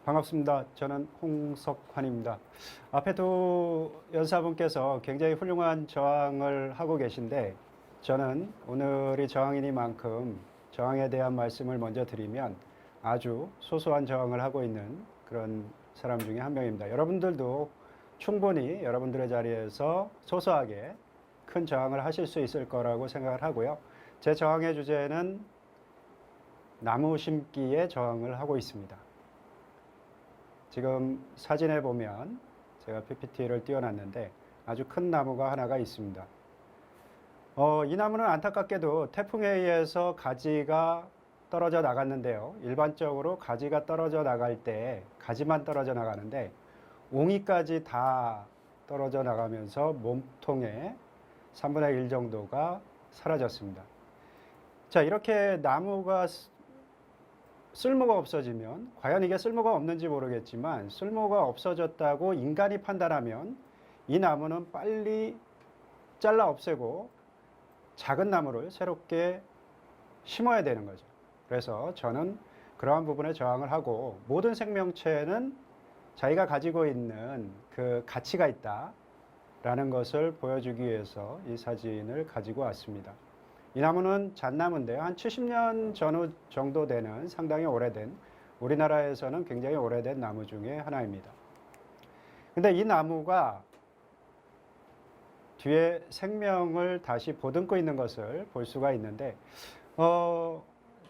반갑습니다. 저는 홍석환입니다. 앞에 두 연사분께서 굉장히 훌륭한 저항을 하고 계신데 저는 오늘이 저항이니만큼 저항에 대한 말씀을 먼저 드리면 아주 소소한 저항을 하고 있는 그런 사람 중에 한 명입니다. 여러분들도 충분히 여러분들의 자리에서 소소하게 큰 저항을 하실 수 있을 거라고 생각을 하고요. 제 저항의 주제는 나무 심기에 저항을 하고 있습니다. 지금 사진에 보면 제가 PPT를 띄워놨는데 아주 큰 나무가 하나가 있습니다. 이 나무는 안타깝게도 태풍에 의해서 가지가 떨어져 나갔는데요. 일반적으로 가지가 떨어져 나갈 때 가지만 떨어져 나가는데 옹이까지 다 떨어져 나가면서 몸통의 3분의 1 정도가 사라졌습니다. 자, 이렇게 나무가 쓸모가 없어지면 과연 이게 쓸모가 없는지 모르겠지만 쓸모가 없어졌다고 인간이 판단하면 이 나무는 빨리 잘라 없애고 작은 나무를 새롭게 심어야 되는 거죠. 그래서 저는 그러한 부분에 저항을 하고 모든 생명체는 자기가 가지고 있는 그 가치가 있다라는 것을 보여주기 위해서 이 사진을 가지고 왔습니다. 이 나무는 잣나무인데요. 한 70년 전후 정도 되는 상당히 오래된, 우리나라에서는 굉장히 오래된 나무 중에 하나입니다. 근데 이 나무가 뒤에 생명을 다시 보듬고 있는 것을 볼 수가 있는데,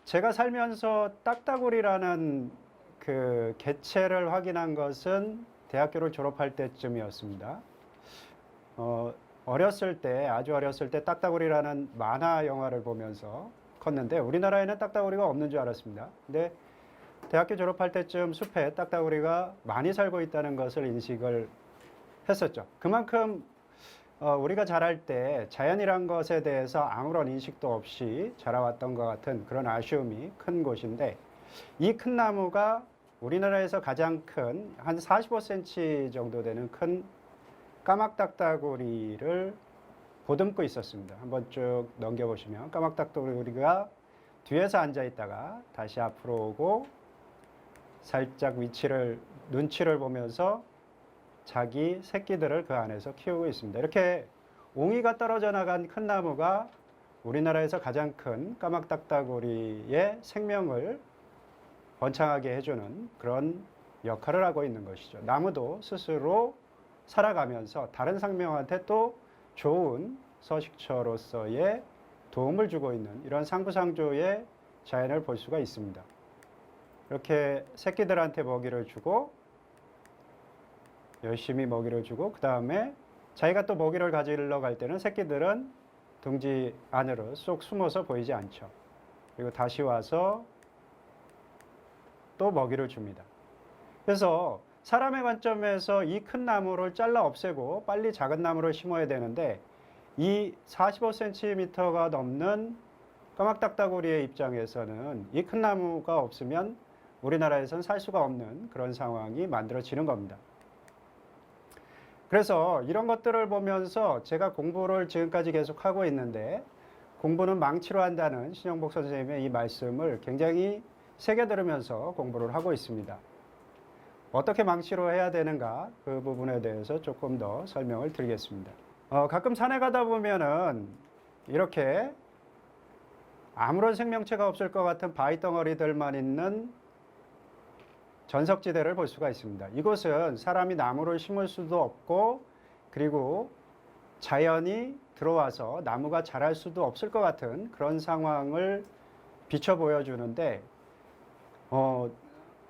제가 살면서 딱따구리라는 그 개체를 확인한 것은 대학교를 졸업할 때쯤이었습니다. 어렸을 때, 아주 어렸을 때 딱따구리라는 만화 영화를 보면서 컸는데 우리나라에는 딱따구리가 없는 줄 알았습니다. 근데 대학교 졸업할 때쯤 숲에 딱따구리가 많이 살고 있다는 것을 인식을 했었죠. 그만큼 우리가 자랄 때 자연이란 것에 대해서 아무런 인식도 없이 자라왔던 것 같은 그런 아쉬움이 큰 곳인데 이 큰 나무가 우리나라에서 가장 큰 한 45cm 정도 되는 큰 까막딱따구리를 보듬고 있었습니다. 한번 쭉 넘겨보시면 까막딱따구리가 뒤에서 앉아 있다가 다시 앞으로 오고 살짝 눈치를 보면서 자기 새끼들을 그 안에서 키우고 있습니다. 이렇게 옹이가 떨어져 나간 큰 나무가 우리나라에서 가장 큰 까막딱따구리의 생명을 번창하게 해주는 그런 역할을 하고 있는 것이죠. 나무도 스스로 살아가면서 다른 생명한테 또 좋은 서식처로서의 도움을 주고 있는 이런 상부상조의 자연을 볼 수가 있습니다. 이렇게 새끼들한테 먹이를 주고 열심히 먹이를 주고 그 다음에 자기가 또 먹이를 가지러 갈 때는 새끼들은 둥지 안으로 쏙 숨어서 보이지 않죠. 그리고 다시 와서 또 먹이를 줍니다. 그래서 사람의 관점에서 이 큰 나무를 잘라 없애고 빨리 작은 나무를 심어야 되는데 이 45cm가 넘는 까막딱따구리의 입장에서는 이 큰 나무가 없으면 우리나라에서는 살 수가 없는 그런 상황이 만들어지는 겁니다. 그래서 이런 것들을 보면서 제가 공부를 지금까지 계속 하고 있는데 공부는 망치로 한다는 신영복 선생님의 이 말씀을 굉장히 새겨들으면서 공부를 하고 있습니다. 어떻게 망치로 해야 되는가 그 부분에 대해서 조금 더 설명을 드리겠습니다. 가끔 산에 가다 보면은 이렇게 아무런 생명체가 없을 것 같은 바위 덩어리들만 있는 전석지대를 볼 수가 있습니다. 이곳은 사람이 나무를 심을 수도 없고 그리고 자연이 들어와서 나무가 자랄 수도 없을 것 같은 그런 상황을 비춰 보여주는데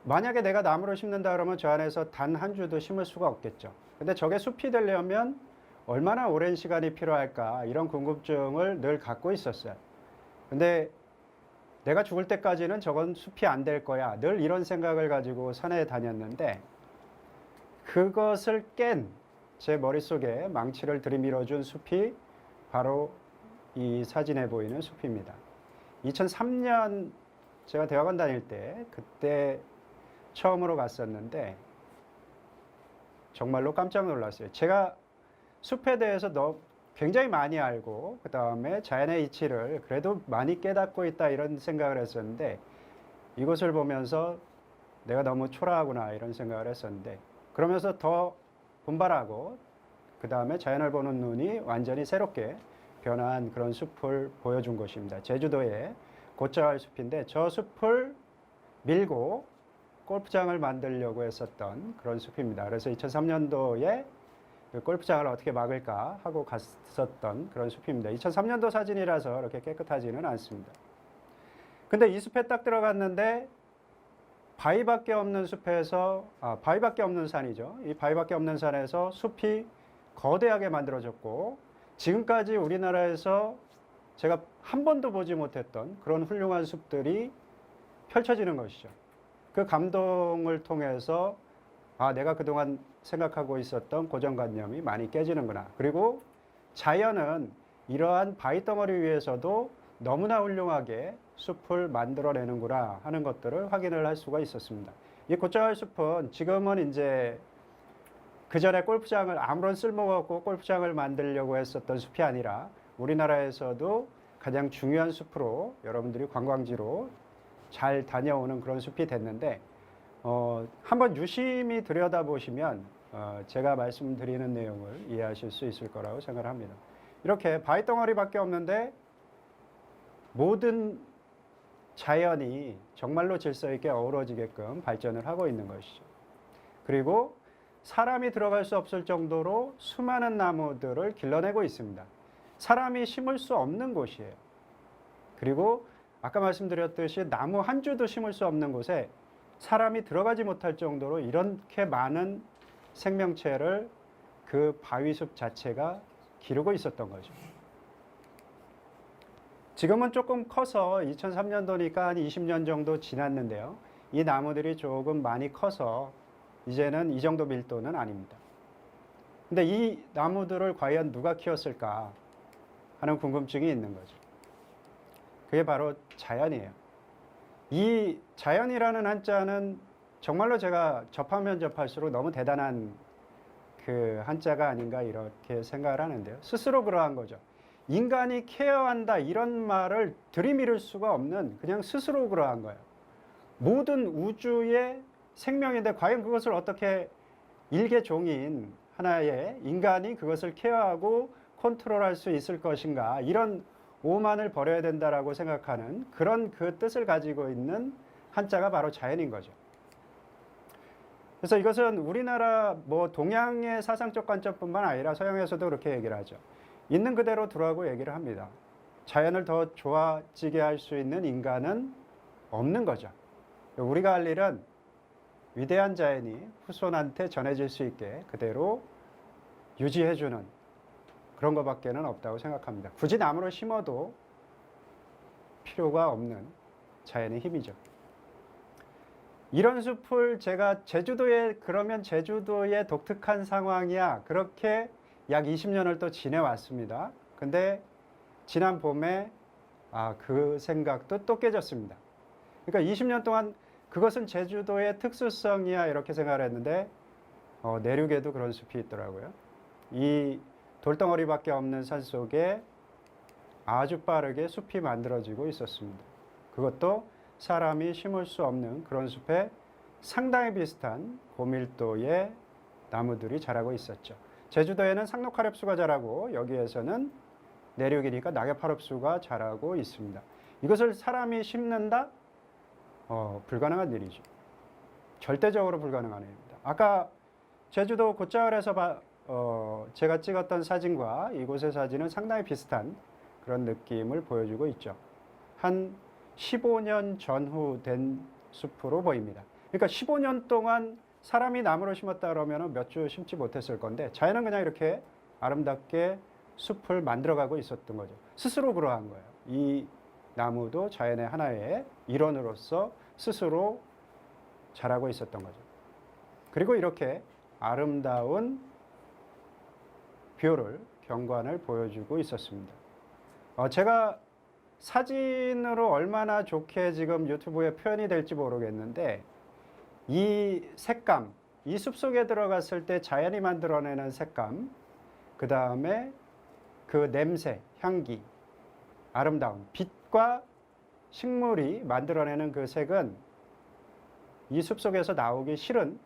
만약에 내가 나무를 심는다 그러면 저 안에서 단 한 주도 심을 수가 없겠죠. 근데 저게 숲이 되려면 얼마나 오랜 시간이 필요할까 이런 궁금증을 늘 갖고 있었어요. 근데 내가 죽을 때까지는 저건 숲이 안 될 거야. 늘 이런 생각을 가지고 산에 다녔는데 그것을 깬 제 머릿속에 망치를 들이밀어준 숲이 바로 이 사진에 보이는 숲입니다. 2003년 제가 대학원 다닐 때 그때 처음으로 갔었는데 정말로 깜짝 놀랐어요. 제가 숲에 대해서 굉장히 많이 알고 그 다음에 자연의 이치를 그래도 많이 깨닫고 있다 이런 생각을 했었는데 이것을 보면서 내가 너무 초라하구나 이런 생각을 했었는데, 그러면서 더 분발하고 그 다음에 자연을 보는 눈이 완전히 새롭게 변한 그런 숲을 보여준 곳입니다. 제주도의 고짜알 숲인데, 저 숲을 밀고 골프장을 만들려고 했었던 그런 숲입니다. 그래서 2003년도에 골프장을 어떻게 막을까 하고 갔었던 그런 숲입니다. 2003년도 사진이라서 이렇게 깨끗하지는 않습니다. 근데 이 숲에 딱 들어갔는데 바위밖에 없는 숲에서, 바위밖에 없는 산이죠. 이 바위밖에 없는 산에서 숲이 거대하게 만들어졌고, 지금까지 우리나라에서 제가 한 번도 보지 못했던 그런 훌륭한 숲들이 펼쳐지는 것이죠. 그 감동을 통해서 내가 그동안 생각하고 있었던 고정관념이 많이 깨지는구나. 그리고 자연은 이러한 바위덩어리 위에서도 너무나 훌륭하게 숲을 만들어내는구나 하는 것들을 확인을 할 수가 있었습니다. 이 고짜알 숲은 지금은 이제 그 전에 골프장을 아무런 쓸모가 없고 골프장을 만들려고 했었던 숲이 아니라 우리나라에서도 가장 중요한 숲으로 여러분들이 관광지로 잘 다녀오는 그런 숲이 됐는데, 한번 유심히 들여다보시면 제가 말씀드리는 내용을 이해하실 수 있을 거라고 생각을 합니다. 이렇게 바위덩어리밖에 없는데 모든 자연이 정말로 질서 있게 어우러지게끔 발전을 하고 있는 것이죠. 그리고 사람이 들어갈 수 없을 정도로 수많은 나무들을 길러내고 있습니다. 사람이 심을 수 없는 곳이에요. 그리고 아까 말씀드렸듯이 나무 한 주도 심을 수 없는 곳에 사람이 들어가지 못할 정도로 이렇게 많은 생명체를 그 바위숲 자체가 기르고 있었던 거죠. 지금은 조금 커서 2003년도니까 한 20년 정도 지났는데요. 이 나무들이 조금 많이 커서 이제는 이 정도 밀도는 아닙니다. 근데 이 나무들을 과연 누가 키웠을까 하는 궁금증이 있는 거죠. 그게 바로 자연이에요. 이 자연이라는 한자는 정말로 제가 접하면 접할수록 너무 대단한 그 한자가 아닌가 이렇게 생각을 하는데요. 스스로 그러한 거죠. 인간이 케어한다 이런 말을 들이밀을 수가 없는, 그냥 스스로 그러한 거예요. 모든 우주의 생명인데 과연 그것을 어떻게 일개종인 하나의 인간이 그것을 케어하고 컨트롤할 수 있을 것인가, 이런 오만을 버려야 된다라고 생각하는 그런 그 뜻을 가지고 있는 한자가 바로 자연인 거죠. 그래서 이것은 우리나라 동양의 사상적 관점뿐만 아니라 서양에서도 그렇게 얘기를 하죠. 있는 그대로 두라고 얘기를 합니다. 자연을 더 좋아지게 할 수 있는 인간은 없는 거죠. 우리가 할 일은 위대한 자연이 후손한테 전해질 수 있게 그대로 유지해주는 그런 것밖에는 없다고 생각합니다. 굳이 나무를 심어도 필요가 없는 자연의 힘이죠. 이런 숲을 제가 그러면 제주도의 독특한 상황이야, 그렇게 약 20년을 또 지내왔습니다. 근데 지난 봄에 그 생각도 또 깨졌습니다. 그러니까 20년 동안 그것은 제주도의 특수성이야 이렇게 생각을 했는데 내륙에도 그런 숲이 있더라고요. 이 돌덩어리밖에 없는 산 속에 아주 빠르게 숲이 만들어지고 있었습니다. 그것도 사람이 심을 수 없는 그런 숲에 상당히 비슷한 고밀도의 나무들이 자라고 있었죠. 제주도에는 상록하렵수가 자라고 여기에서는 내륙이니까 낙엽하렵수가 자라고 있습니다. 이것을 사람이 심는다? 불가능한 일이죠. 절대적으로 불가능한 일입니다. 아까 제주도 곶자을에서 제가 찍었던 사진과 이곳의 사진은 상당히 비슷한 그런 느낌을 보여주고 있죠. 한 15년 전후 된 숲으로 보입니다. 그러니까 15년 동안 사람이 나무를 심었다 그러면 몇 주 심지 못했을 건데, 자연은 그냥 이렇게 아름답게 숲을 만들어가고 있었던 거죠. 스스로 그러한 거예요. 이 나무도 자연의 하나의 일원으로서 스스로 자라고 있었던 거죠. 그리고 이렇게 아름다운 뷰를, 경관을 보여주고 있었습니다. 제가 사진으로 얼마나 좋게 지금 유튜브에 표현이 될지 모르겠는데, 이 색감, 이 숲속에 들어갔을 때 자연이 만들어내는 색감, 그 다음에 그 냄새, 향기, 아름다움, 빛과 식물이 만들어내는 그 색은 이 숲속에서 나오기 싫은,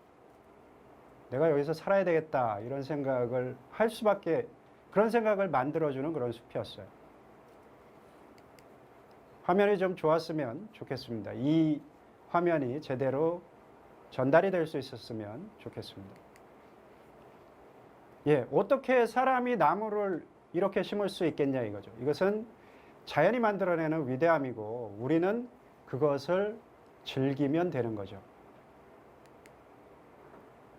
내가 여기서 살아야 되겠다 이런 생각을 할 수밖에, 그런 생각을 만들어주는 그런 숲이었어요. 화면이 좀 좋았으면 좋겠습니다. 이 화면이 제대로 전달이 될 수 있었으면 좋겠습니다. 예, 어떻게 사람이 나무를 이렇게 심을 수 있겠냐 이거죠. 이것은 자연이 만들어내는 위대함이고 우리는 그것을 즐기면 되는 거죠.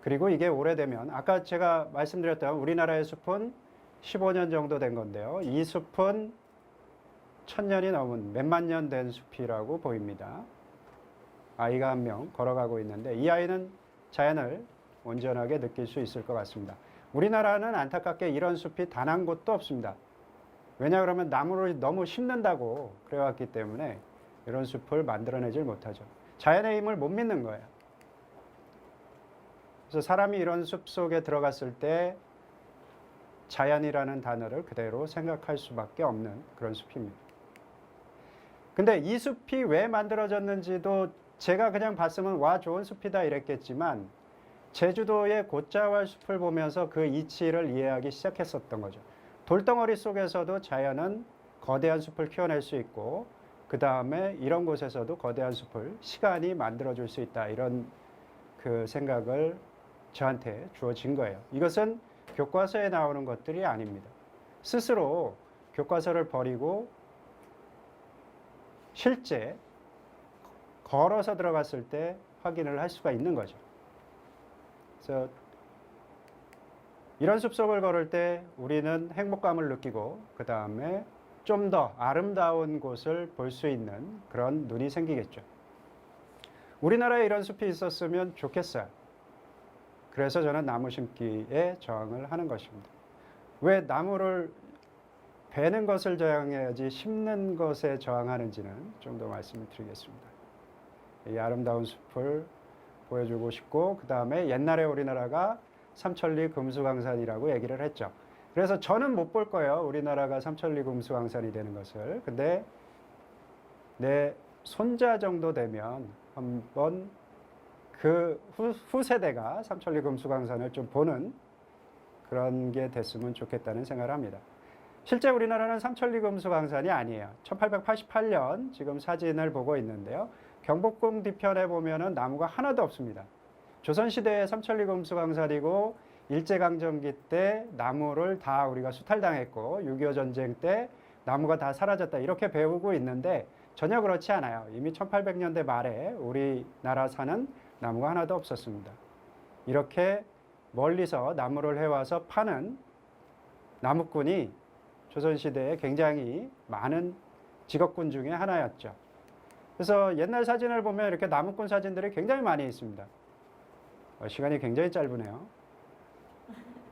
그리고 이게 오래되면, 아까 제가 말씀드렸던 우리나라의 숲은 15년 정도 된 건데요. 이 숲은 1000년이 넘은, 몇만 년 된 숲이라고 보입니다. 아이가 한 명 걸어가고 있는데 이 아이는 자연을 온전하게 느낄 수 있을 것 같습니다. 우리나라는 안타깝게 이런 숲이 단 한 곳도 없습니다. 왜냐 그러면 나무를 너무 심는다고 그래왔기 때문에 이런 숲을 만들어내질 못하죠. 자연의 힘을 못 믿는 거예요. 그래서 사람이 이런 숲 속에 들어갔을 때 자연이라는 단어를 그대로 생각할 수밖에 없는 그런 숲입니다. 근데 이 숲이 왜 만들어졌는지도 제가 그냥 봤으면 와 좋은 숲이다 이랬겠지만 제주도의 곶자왈 숲을 보면서 그 이치를 이해하기 시작했었던 거죠. 돌덩어리 속에서도 자연은 거대한 숲을 키워낼 수 있고 그 다음에 이런 곳에서도 거대한 숲을 시간이 만들어줄 수 있다, 이런 그 생각을 저한테 주어진 거예요. 이것은 교과서에 나오는 것들이 아닙니다. 스스로 교과서를 버리고 실제 걸어서 들어갔을 때 확인을 할 수가 있는 거죠. 그래서 이런 숲속을 걸을 때 우리는 행복감을 느끼고 그 다음에 좀 더 아름다운 곳을 볼 수 있는 그런 눈이 생기겠죠. 우리나라에 이런 숲이 있었으면 좋겠어요. 그래서 저는 나무 심기에 저항을 하는 것입니다. 왜 나무를 베는 것을 저항해야지 심는 것에 저항하는지는 좀 더 말씀을 드리겠습니다. 이 아름다운 숲을 보여주고 싶고 그 다음에 옛날에 우리나라가 삼천리 금수강산이라고 얘기를 했죠. 그래서 저는 못 볼 거예요. 우리나라가 삼천리 금수강산이 되는 것을. 근데 내 손자 정도 되면 한번 그 후세대가 삼천리 금수강산을 좀 보는 그런 게 됐으면 좋겠다는 생각을 합니다. 실제 우리나라는 삼천리 금수강산이 아니에요. 1888년 지금 사진을 보고 있는데요. 경복궁 뒤편에 보면은 나무가 하나도 없습니다. 조선시대의 삼천리 금수강산이고 일제강점기 때 나무를 다 우리가 수탈당했고 6.25 전쟁 때 나무가 다 사라졌다 이렇게 배우고 있는데 전혀 그렇지 않아요. 이미 1800년대 말에 우리나라 산은 나무가 하나도 없었습니다. 이렇게 멀리서 나무를 해와서 파는 나무꾼이 조선시대에 굉장히 많은 직업군 중에 하나였죠. 그래서 옛날 사진을 보면 이렇게 나무꾼 사진들이 굉장히 많이 있습니다. 시간이 굉장히 짧으네요.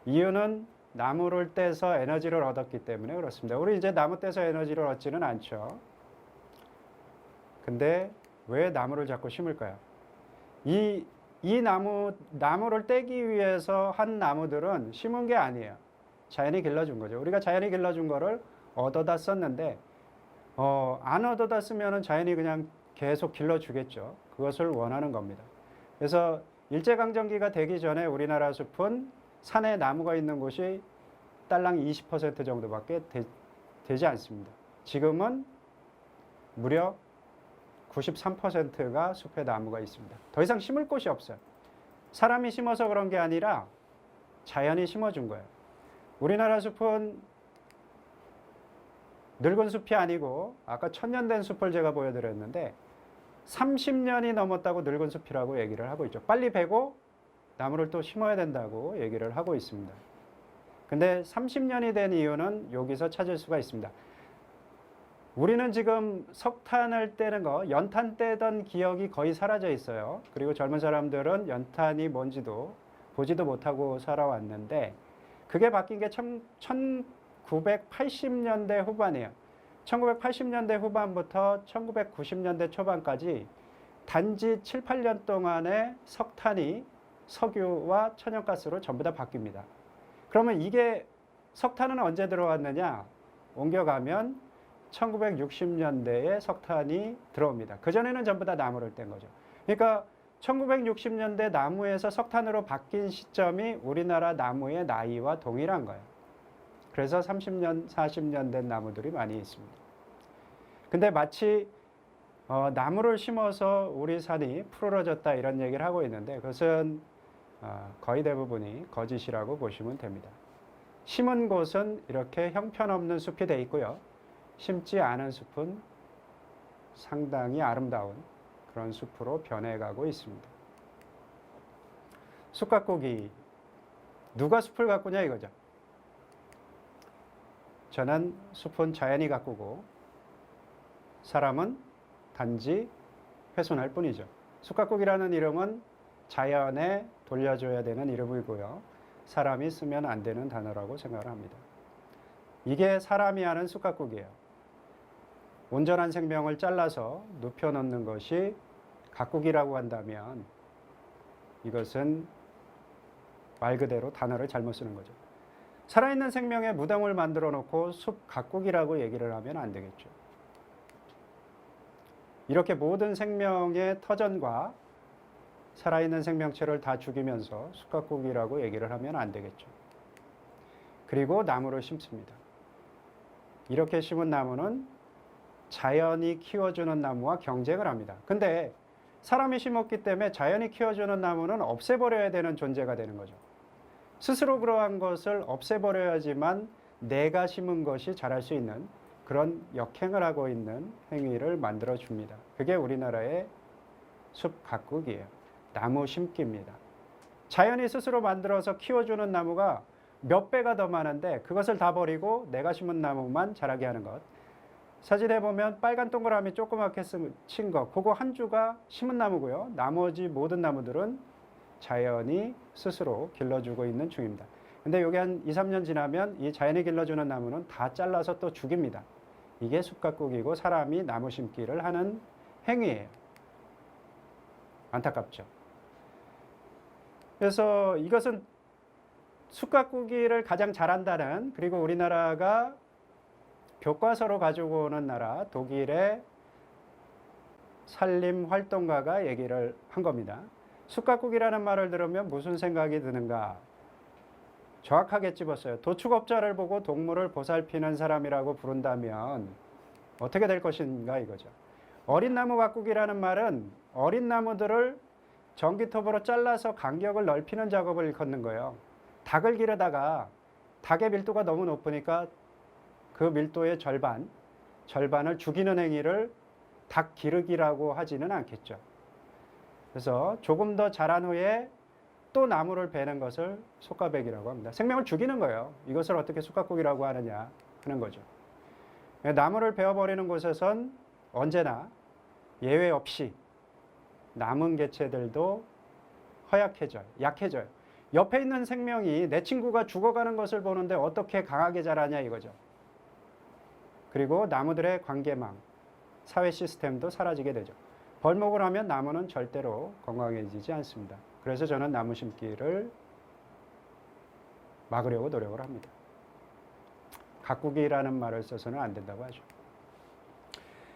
이유는 나무를 떼서 에너지를 얻었기 때문에 그렇습니다. 우리 이제 나무 떼서 에너지를 얻지는 않죠. 근데 왜 나무를 자꾸 심을까요? 이 나무를 떼기 위해서 한 나무들은 심은 게 아니에요. 자연이 길러준 거죠. 우리가 자연이 길러준 거를 얻어다 썼는데 안 얻어다 쓰면은 자연이 그냥 계속 길러주겠죠. 그것을 원하는 겁니다. 그래서 일제강점기가 되기 전에 우리나라 숲은 산에 나무가 있는 곳이 딸랑 20% 정도밖에 되지 않습니다. 지금은 무려 93%가 숲에 나무가 있습니다. 더 이상 심을 곳이 없어요. 사람이 심어서 그런 게 아니라 자연이 심어준 거예요. 우리나라 숲은 늙은 숲이 아니고 아까 1000년 된 숲을 제가 보여드렸는데 30년이 넘었다고 늙은 숲이라고 얘기를 하고 있죠. 빨리 베고 나무를 또 심어야 된다고 얘기를 하고 있습니다. 근데 30년이 된 이유는 여기서 찾을 수가 있습니다. 우리는 지금 석탄을 떼는 거, 연탄 떼던 기억이 거의 사라져 있어요. 그리고 젊은 사람들은 연탄이 뭔지도 보지도 못하고 살아왔는데 그게 바뀐 게 1980년대 후반이에요. 1980년대 후반부터 1990년대 초반까지 단지 7, 8년 동안에 석탄이 석유와 천연가스로 전부 다 바뀝니다. 그러면 이게 석탄은 언제 들어왔느냐? 옮겨가면 1960년대에 석탄이 들어옵니다. 그전에는 전부 다 나무를 뗀 거죠. 그러니까 1960년대 나무에서 석탄으로 바뀐 시점이 우리나라 나무의 나이와 동일한 거예요. 그래서 30년, 40년 된 나무들이 많이 있습니다. 근데 마치 나무를 심어서 우리 산이 푸르러졌다 이런 얘기를 하고 있는데 그것은 거의 대부분이 거짓이라고 보시면 됩니다. 심은 곳은 이렇게 형편없는 숲이 돼 있고요. 심지 않은 숲은 상당히 아름다운 그런 숲으로 변해가고 있습니다. 숲 가꾸기. 누가 숲을 가꾸냐 이거죠. 저는 숲은 자연이 가꾸고 사람은 단지 훼손할 뿐이죠. 숲 가꾸기라는 이름은 자연에 돌려줘야 되는 이름이고요. 사람이 쓰면 안 되는 단어라고 생각을 합니다. 이게 사람이 하는 숲 가꾸기예요. 온전한 생명을 잘라서 눕혀놓는 것이 가꾸기라고 한다면 이것은 말 그대로 단어를 잘못 쓰는 거죠. 살아있는 생명의 무덤을 만들어 놓고 숲 가꾸기라고 얘기를 하면 안 되겠죠. 이렇게 모든 생명의 터전과 살아있는 생명체를 다 죽이면서 숲 가꾸기라고 얘기를 하면 안 되겠죠. 그리고 나무를 심습니다. 이렇게 심은 나무는 자연이 키워주는 나무와 경쟁을 합니다. 근데 사람이 심었기 때문에 자연이 키워주는 나무는 없애버려야 되는 존재가 되는 거죠. 스스로 그러한 것을 없애버려야지만 내가 심은 것이 자랄 수 있는 그런 역행을 하고 있는 행위를 만들어줍니다. 그게 우리나라의 숲 가꾸기예요. 나무 심기입니다. 자연이 스스로 만들어서 키워주는 나무가 몇 배가 더 많은데 그것을 다 버리고 내가 심은 나무만 자라게 하는 것. 사진에 보면 빨간 동그라미 조그맣게 친 거, 그거 한 주가 심은 나무고요. 나머지 모든 나무들은 자연이 스스로 길러주고 있는 중입니다. 근데 여기 한 2, 3년 지나면 이 자연이 길러주는 나무는 다 잘라서 또 죽입니다. 이게 숲 가꾸기고 사람이 나무 심기를 하는 행위예요. 안타깝죠. 그래서 이것은 숲 가꾸기를 가장 잘한다는, 그리고 우리나라가 교과서로 가지고 오는 나라 독일의 산림활동가가 얘기를 한 겁니다. 숲 가꾸기라는 말을 들으면 무슨 생각이 드는가? 정확하게 찝었어요. 도축업자를 보고 동물을 보살피는 사람이라고 부른다면 어떻게 될 것인가 이거죠. 어린 나무 가꾸기라는 말은 어린 나무들을 전기톱으로 잘라서 간격을 넓히는 작업을 일컫는 거예요. 닭을 기르다가 닭의 밀도가 너무 높으니까 그 밀도의 절반을 죽이는 행위를 닭 기르기라고 하지는 않겠죠. 그래서 조금 더 자란 후에 또 나무를 베는 것을 솎아베기라고 합니다. 생명을 죽이는 거예요. 이것을 어떻게 솎아꾸기라고 하느냐 하는 거죠. 나무를 베어버리는 곳에선 언제나 예외 없이 남은 개체들도 허약해져요. 약해져요. 옆에 있는 생명이 내 친구가 죽어가는 것을 보는데 어떻게 강하게 자라냐 이거죠. 그리고 나무들의 관계망, 사회 시스템도 사라지게 되죠. 벌목을 하면 나무는 절대로 건강해지지 않습니다. 그래서 저는 나무 심기를 막으려고 노력을 합니다. 가꾸기라는 말을 써서는 안 된다고 하죠.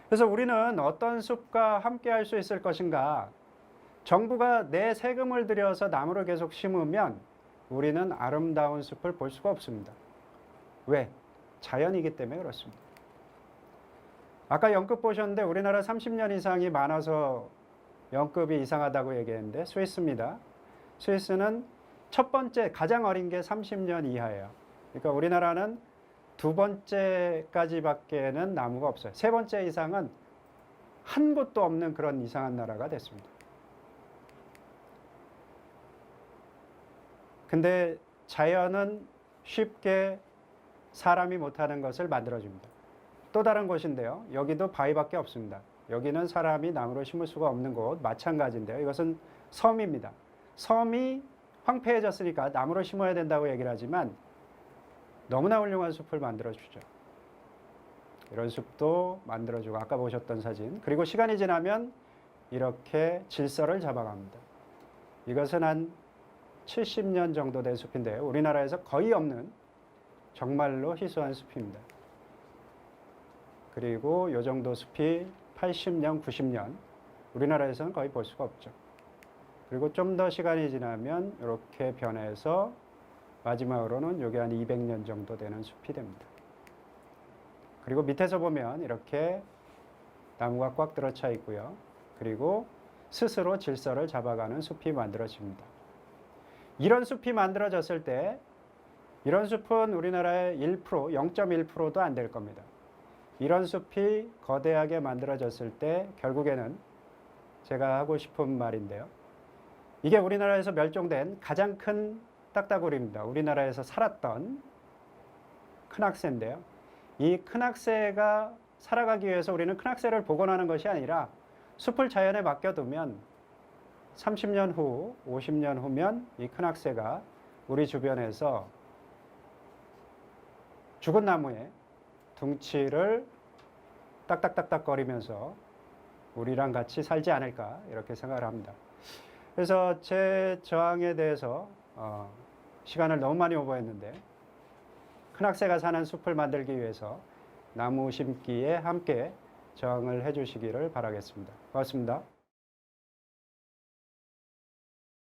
그래서 우리는 어떤 숲과 함께 할 수 있을 것인가? 정부가 내 세금을 들여서 나무를 계속 심으면 우리는 아름다운 숲을 볼 수가 없습니다. 왜? 자연이기 때문에 그렇습니다. 아까 연급 보셨는데 우리나라 30년 이상이 많아서 연급이 이상하다고 얘기했는데 스위스입니다. 스위스는 첫 번째 가장 어린 게 30년 이하예요. 그러니까 우리나라는 두 번째까지밖에는 나무가 없어요. 세 번째 이상은 한 곳도 없는 그런 이상한 나라가 됐습니다. 근데 자연은 쉽게 사람이 못하는 것을 만들어줍니다. 또 다른 곳인데요. 여기도 바위밖에 없습니다. 여기는 사람이 나무를 심을 수가 없는 곳 마찬가지인데요. 이것은 섬입니다. 섬이 황폐해졌으니까 나무를 심어야 된다고 얘기를 하지만 너무나 훌륭한 숲을 만들어주죠. 이런 숲도 만들어주고 아까 보셨던 사진, 그리고 시간이 지나면 이렇게 질서를 잡아갑니다. 이것은 한 70년 정도 된 숲인데요. 우리나라에서 거의 없는 정말로 희소한 숲입니다. 그리고 이 정도 숲이 80년, 90년 우리나라에서는 거의 볼 수가 없죠. 그리고 좀 더 시간이 지나면 이렇게 변해서 마지막으로는 이게 한 200년 정도 되는 숲이 됩니다. 그리고 밑에서 보면 이렇게 나무가 꽉 들어차 있고요. 그리고 스스로 질서를 잡아가는 숲이 만들어집니다. 이런 숲이 만들어졌을 때 이런 숲은 우리나라의 1%, 0.1%도 안 될 겁니다. 이런 숲이 거대하게 만들어졌을 때 결국에는 제가 하고 싶은 말인데요. 이게 우리나라에서 멸종된 가장 큰 딱따구리입니다. 우리나라에서 살았던 큰 악새인데요. 이 큰 악새가 살아가기 위해서 우리는 큰 악새를 복원하는 것이 아니라 숲을 자연에 맡겨두면 30년 후, 50년 후면 이 큰 악새가 우리 주변에서 죽은 나무에 둥치를 딱딱딱딱 거리면서 우리랑 같이 살지 않을까 이렇게 생각을 합니다. 그래서 제 저항에 대해서 시간을 너무 많이 오버했는데 큰 악새가 사는 숲을 만들기 위해서 나무 심기에 함께 저항을 해주시기를 바라겠습니다. 고맙습니다.